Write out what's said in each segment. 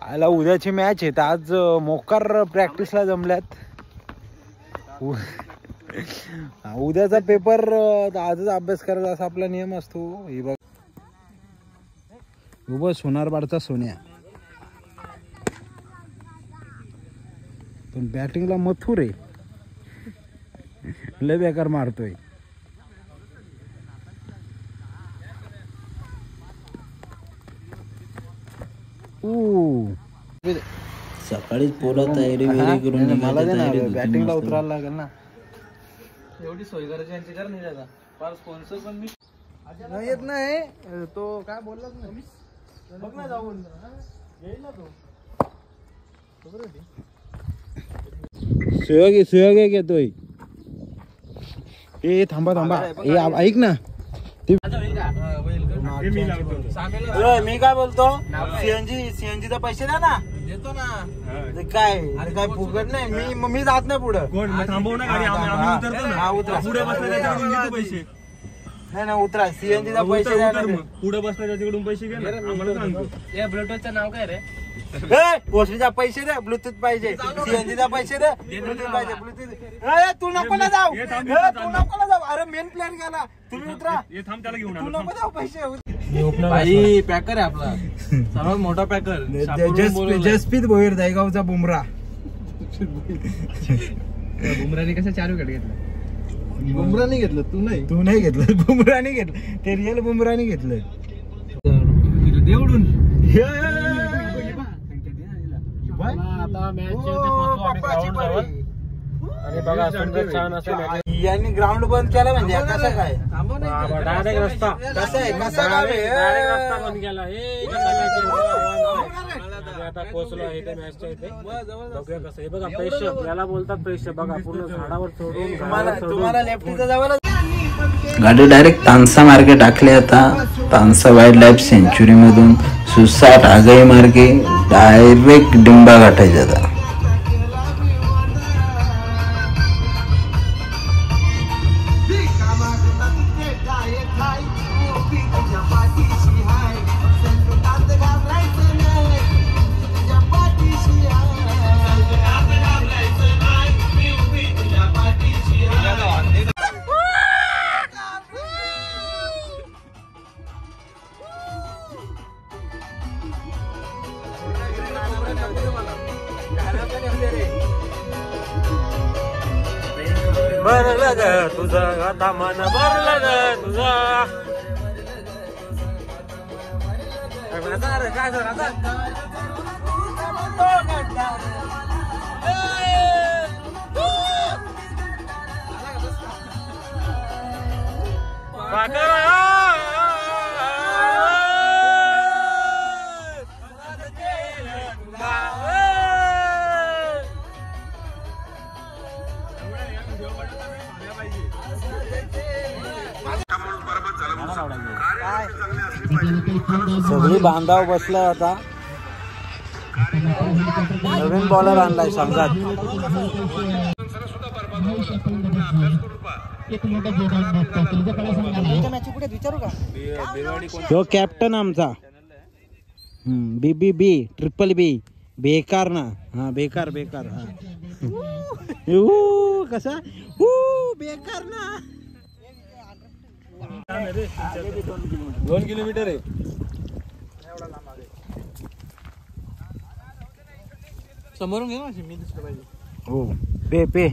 आला उद्याची मॅच आहे तर आज मोकार प्रॅक्टिसला जमल्यात. उद्याचा पेपर आजच अभ्यास करायचा असा आपला नियम असतो. हे बघ उभं सोनारबाडचा सोन्या पण बॅटिंगला मथुर आहे. लय बेकार मारतोय. सकाळीच पोला तयारी वगैरे करून मला दे ना, बॅटिंगला उतरायला लागेल ना. एवढी सोय करायची यांची कर नाही दादा. फार स्पॉन्सर पण मी नाही येत नाही तो काय बोललाच नाही. बघ ना जाऊन येईल ना तो. सुयोग येतोय. ए थांबा थांबा ऐक ना. मी काय बोलतो सीएनजीचा पैसे द्या ना. देतो ना. काय अरे काय फुकट नाही. मी जात नाही पुढं. नाही ना उतरा. सीएनजीचा पैसे द्या. पुढे बसला त्याच्याकडून पैसे घे ना. या ब्लूटूथचं नाव काय रे? पोस्टचा पैसे दे. ब्लूटूथ पाहिजे. सीएनजीचा पैसे दे. ब्लूटूथ पाहिजे. ब्लूटूथ तू नको ना जाऊ. तू नको ना जाऊ. अरे मेन प्लॅन गेला. तुम्ही उतरा. तू नको जाऊ पैसे. भाई पॅकर आहे आपला सर्वात मोठा पॅकर. जसप्रीत भोईर दायगावचा बुमरा. बुमराने कसं 4 विकेट घेतलं? बुमराने घेतलं. तू नाही घेतलं. बुमराने घेतलं. ते रिअल बुमराने घेतलं. देवडून यांनी ग्राउंड बंद केलं म्हणजे कसं काय? डायरेक्ट रस्ता कसं आहे? कसं काय? रस्ता बंद केला. आता पोहोचलो आहे त्या मॅचच्या इथे. बघूया कसं आहे. बघा प्रेशर याला बोलतात. प्रेशर बघा पूर्ण झाडावर सोडून तुम्हाला लेफ्टीचं जावं. गाडी डायरेक्ट तानसा मार्गे टाकले. आता तानसा वाईल्ड लाईफ सेंच्युरी मधून सुसाट आगाई मार्गे डायरेक्ट डिंबा गाठायचा. आता भरलं ग तुझं आता मन भरलं ग तुझं. काय सर आता सगळी बांधाव बसलाय. आता नवीन बॉलर आणलाय संघात. तो कॅप्टन आमचा BBB ट्रिपल B बेकार ना. हा बेकार हा. कसा बेकार ना. 2 किलोमीटर आहे. समोरून घे ना. मी दिसलं पाहिजे. हो पे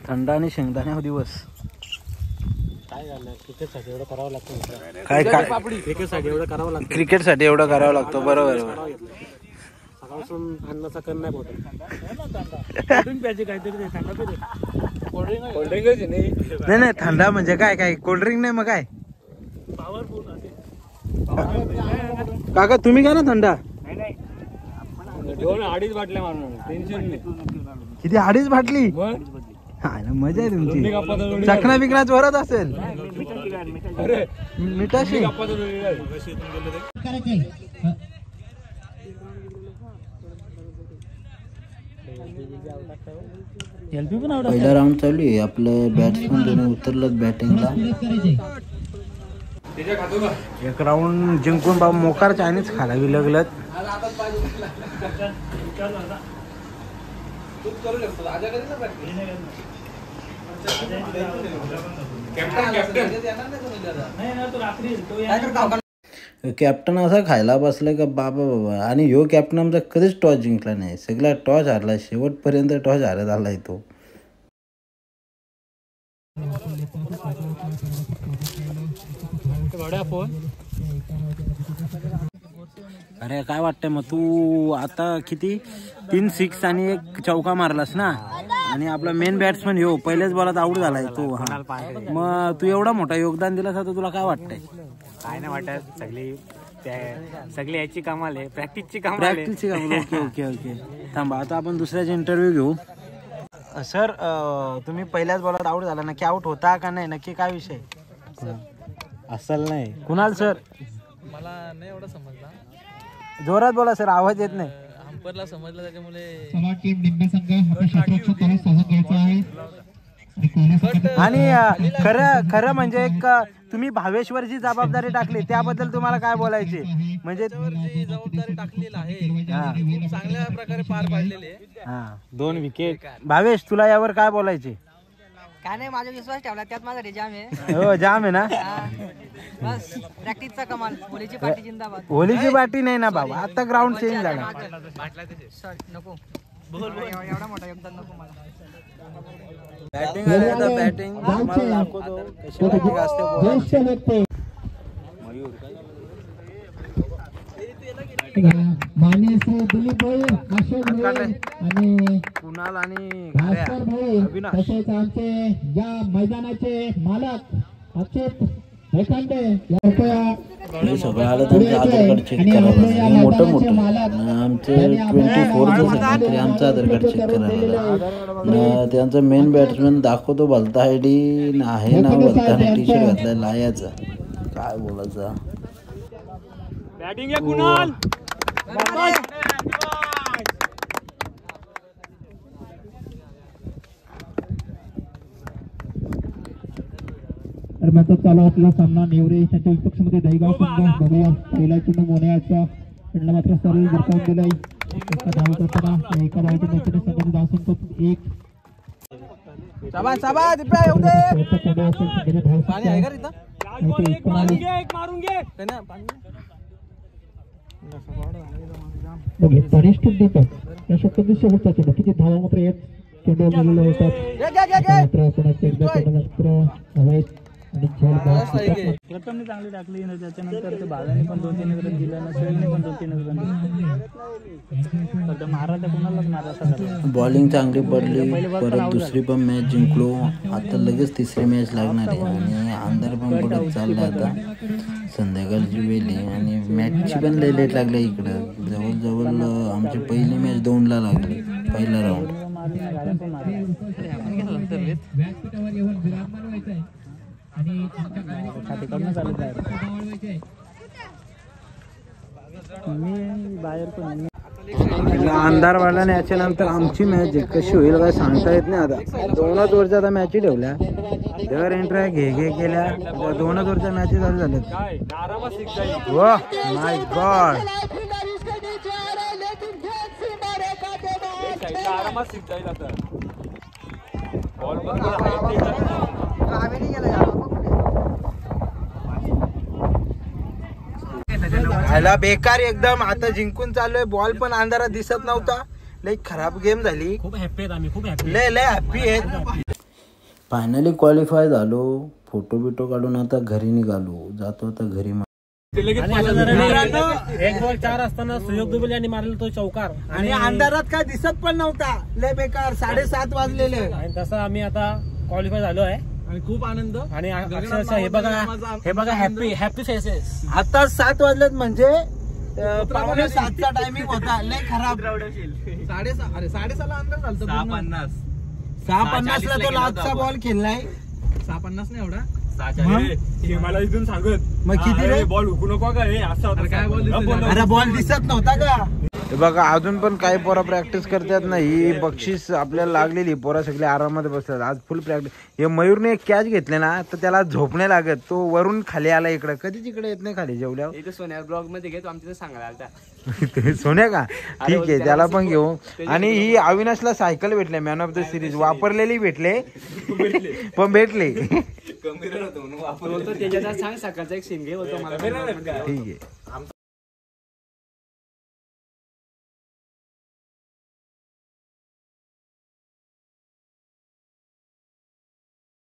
थंड आणि शेंगदाणे दिवस. काय झालं? क्रिकेटसाठी एवढं करावं लागतं. काय क्रिकेटसाठी एवढं करावं लागतं. क्रिकेटसाठी एवढं करावं लागतं. बरोबर. सकाळपासून अन्नाचा कण नाही पोटात. प्यायचे काहीतरी कोल्ड्रिंक नाही थंडा म्हणजे काय कोल्ड्रिंक नाही मग काय? काका तुम्ही का ना थंडा? 2-2.5 बाटल्या मारून टेन्शन नाही. किती 2.5 बाटली? मजा आहे तुमची. चकना बिकना जोरात असेल. मिठाशी पहिला राऊंड चालू आहे. आपलं बॅट्समन दोन्ही उतरलं बॅटिंगला. एक राऊंड जिंकून बाबा मोकार चायनीज खायला लागलं. कॅप्टन असा खायला बसलाय का बाबा बाबा. आणि ह्यो कॅप्टन आमचा कधीच टॉस जिंकला नाही, सगळा टॉस हारला, शेवटपर्यंत टॉस हारत आलाय तो. अरे काय वाटतंय मग तू आता किती 3 6 आणि 1 चौका मारलास ना, आणि आपला मेन बॅट्समन ह्यो पहिल्याच बॉलात आउट झालाय तो. मग तू एवढा मोठा योगदान दिलास आता तुला काय वाटतंय? काय नाही वाटत, सगळी याची कमाल आहे, प्रॅक्टिसची कमाल. ओके ओके ओके थांबा, आता आपण दुसऱ्याचा इंटरव्ह्यू घेऊ. सर तुम्ही पहिल्याच बॉलात आउट झाला, नक्की आउट होता का नाही, नक्की काय विषय असल नाही? कुणाल सर मला नाही एवढं समजला, जोरात बोला सर, आवाज येत नाही. अंपरला समजलं त्याच्यामुळे. आणि खरं म्हणजे एक तुम्ही भावेशवर जी जबाबदारी टाकली त्याबद्दल तुम्हाला काय बोलायचे? म्हणजे जी जबाबदारी टाकलेली आहे खूप चांगल्या प्रकारे पार पाडलेली आहे. 2 विकेट. भावेश तुला यावर काय बोलायचे? काय नाही, माझा विश्वास ठेवला त्यात माझा जाम आहे. हो जाम आहे ना. बस प्रॅक्टिसचा कमाल. होलीची पार्टी जिंदाबाद. होलीची पार्टी नाही ना बाबा, आता ग्राउंड चेंज झाला. नको एवढा मोठा योगदान नको मला. बॅटिंग बॅटिंग दाखवतो माननीय श्री दिलीप भाई, अशोक भाई आणि कुणाल आणि भास्कर भाई, तसेच आमचे या मैदानाचे मालक अक्षत देशपांडे हे सगळं आलं त्यांचं आधार कार्ड चेक करायला, मोठं मोठं आमचे 24चं तरी आमचं आधार कार्ड चेक करायला. त्यांचा मेन बॅट्समॅन दाखवतो भलता आयडी आहे ना, भलता टी शर्ट घातलाय लायाचा. काय बोलायचं. बॅटिंग आहे कुणाल. दरम्यानचा चालू आपला सामना नेवरे यांच्या विपक्षामध्ये दहीगाव संघ. बघूया पहिला चेंडू मोन्याचा खेळला मात्र सरळ झटकावून दिलाय. एका धाव करताना एका धावच्या मैत्रिणी संघाची धावसंख्या 1. बरिष्ठ दीपक या षटकांनी शेवटचा चेंडू, किती धावा मात्र येत चेंडू गेलेला होता. प्रथमने चांगली टाकली, त्याच्यानंतर ते बालाने पण 2-3 रन दिले, नसवेलने पण 2-3 रन दिले. महाराजा कुणालाच मारा. बॉलिंग चांगली पडली, परत दुसरी पण मॅच जिंकलो. आता लगेच तिसरी मॅच लागणार आहे आणि अंधार पण पडत चालला. आता संध्याकाळची वेळ आहे आणि मॅचची पण लय लेट लागली इकडं. जवळजवळ आमची पहिली मॅच 2ला लागली, पहिला राऊंड. अंधार वाढला. याच्या नंतर आमची मॅच कशी होईल काय सांगता येत नाही. आता 2च ओव्हरच्या आता मॅची ठेवल्या, दर एंट्र्या घे केल्या. 2च ओव्हरच्या मॅची चालू झाल्यात. वा माय गॉड. ह्याला बेकार एकदम. आता जिंकून चाललोय, बॉल पण अंधारात दिसत नव्हता. लय खराब गेम झाली. खूप हॅपी आहेत आम्ही, खूप हॅपी, लय हॅपी आहेत. फायनली क्वालिफाय झालो. फोटो बिटो काढून आता घरी निघालो. जातो आता घरी. 1 बॉल 4 असताना सुयोग दुबे यांनी मारला तो चौकार, आणि अंधारात काय दिसत पण नव्हता. लय बेकार. 7:30 वाजलेले. आणि तसं आम्ही आता क्वालिफाय झालो आहे आणि खूप आनंद. आणि अक्षरशः हे बघा हॅपी फेसेस. आता 7 वाजलेत म्हणजे 7:15चा टायमिंग होता. लय खराब. 6:30ला अंदाज झालता. 6:50ला तो लास्टचा बॉल खेळलाय. 6:50 नाही एवढा. मला इथून सांगत मग किती रे बॉल हुकू नको का हे असं. काय बॉल अरे बॉल दिसत नव्हता का. हे बघा अजून पण काही पोरा प्रॅक्टिस करतात ना. ही बक्षीस आपल्याला लागलेली, पोरा सगळे आरामात बसतात आज फुल प्रॅक्टिस. हे मयूरने एक कॅच घेतले ना तर त्याला झोपणे लागत, तो वरून खाली आला इकडं, कधीच इकडे येत नाही खाली जेवल्यावर. इथे सोन्या ब्लॉग मध्ये घेतो आमच्या सांगायला आलता. सोन्या का ठीक आहे, त्याला पण घेऊ. आणि ही अविनाशला सायकल भेटले मॅन ऑफ द सिरीज, वापरलेली भेटले पण भेटले. त्याच्यात सांग सकाळचा एक सीन घे होतो मला. ठीक आहे.